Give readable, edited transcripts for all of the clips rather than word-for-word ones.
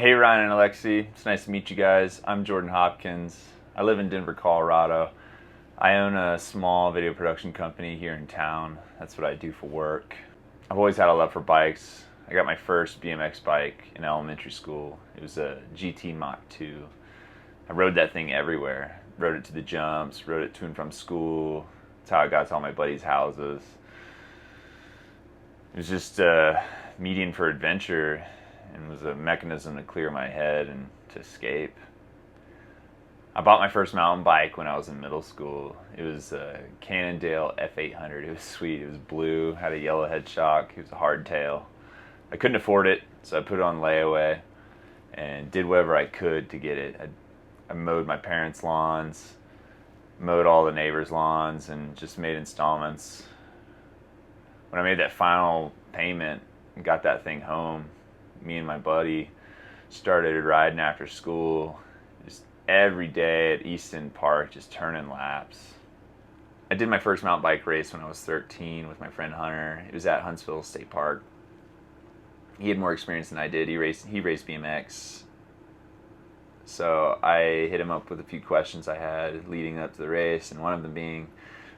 Hey Ryan and Alexi, it's nice to meet you guys. I'm Jordan Hopkins. I live in Denver, Colorado. I own a small video production company here in town. That's what I do for work. I've always had a love for bikes. I got my first BMX bike in elementary school. It was a GT Mach 2. I rode that thing everywhere. Rode it to the jumps, rode it to and from school. That's how I got to all my buddies' houses. It was just a medium for adventure and was a mechanism to clear my head and to escape. I bought my first mountain bike when I was in middle school. It was a Cannondale F800. It was sweet. It was blue, had a yellow head shock. It was a hardtail. I couldn't afford it, so I put it on layaway and did whatever I could to get it. I mowed my parents' lawns, mowed all the neighbors' lawns, and just made installments. When I made that final payment and got that thing home, me and my buddy started riding after school, just every day at Easton Park, just turning laps. I did my first mountain bike race when I was 13 with my friend Hunter. It was at Huntsville State Park. He had more experience than I did. He raced BMX. So I hit him up with a few questions I had leading up to the race, and one of them being,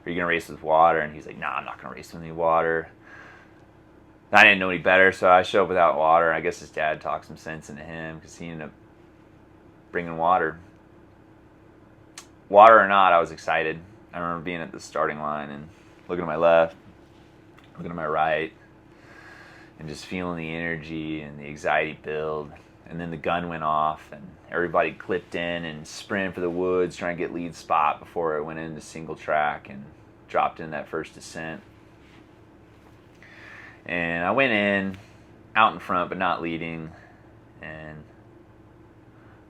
are you going to race with water? And he's like, nah, I'm not going to race with any water. I didn't know any better, so I showed up without water. I guess his dad talked some sense into him because he ended up bringing water. Water or not, I was excited. I remember being at the starting line and looking to my left, looking to my right, and just feeling the energy and the anxiety build. And then the gun went off, and everybody clipped in and sprinted for the woods, trying to get lead spot before it went into single track and dropped in that first descent. And I went in, out in front, but not leading, and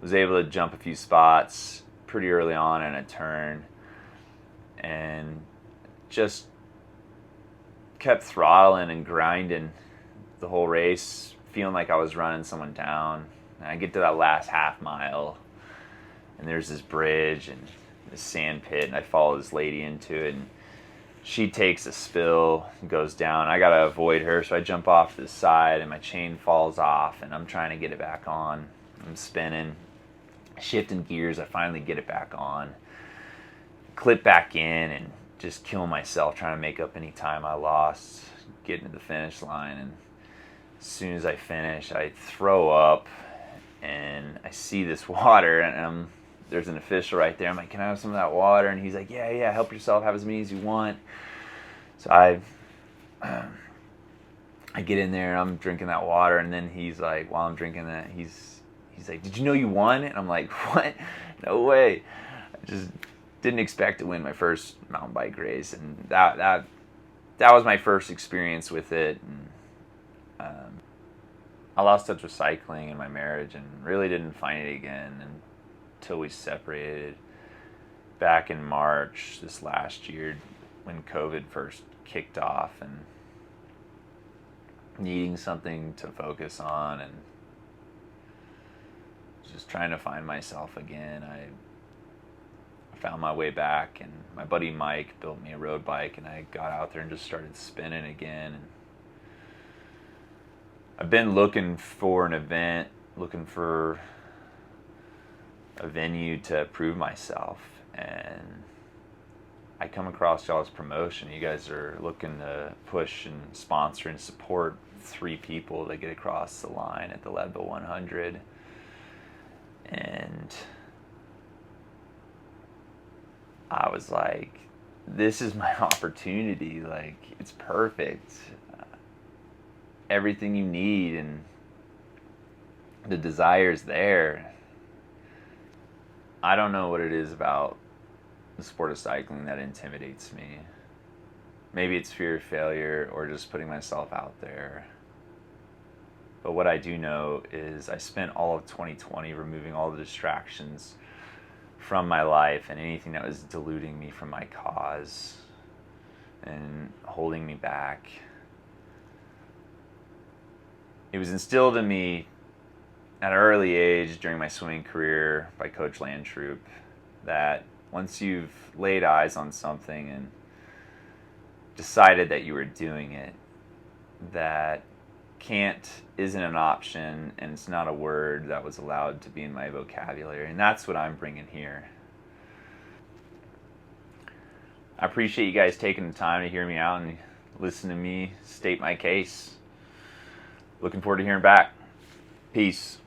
was able to jump a few spots pretty early on in a turn, and just kept throttling and grinding the whole race, feeling like I was running someone down. And I get to that last half mile, and there's this bridge and this sand pit, and I follow this lady into it, and she takes a spill and goes down. I gotta avoid her, so I jump off to the side, and my chain falls off, and I'm trying to get it back on. I'm spinning, shifting gears. I finally get it back on, clip back in, and just kill myself trying to make up any time I lost getting to the finish line. And as soon as I finish, I throw up, and I see this water, and there's an official right there. I'm like, can I have some of that water? And he's like, yeah, help yourself, have as many as you want. So I get in there, and I'm drinking that water, and then he's like, while I'm drinking that, he's like, did you know you won? And I'm like, what? No way. I just didn't expect to win my first mountain bike race, and that was my first experience with it. And I lost touch with cycling in my marriage and really didn't find it again until we separated back in March this last year when COVID first kicked off, and needing something to focus on and just trying to find myself again. I found my way back, and my buddy Mike built me a road bike, and I got out there and just started spinning again. And I've been looking for an event, looking for a venue to prove myself, and I come across y'all's promotion. You guys are looking to push and sponsor and support 3 people to get across the line at the Leadville 100, and I was like, this is my opportunity. Like, it's perfect. Everything you need, and the desire's there. I don't know what it is about the sport of cycling that intimidates me. Maybe it's fear of failure or just putting myself out there. But what I do know is I spent all of 2020 removing all the distractions from my life and anything that was diluting me from my cause and holding me back. It was instilled in me at an early age during my swimming career by Coach Landtroop that once you've laid eyes on something and decided that you were doing it, that can't isn't an option, and it's not a word that was allowed to be in my vocabulary, and that's what I'm bringing here. I appreciate you guys taking the time to hear me out and listen to me state my case. Looking forward to hearing back. Peace.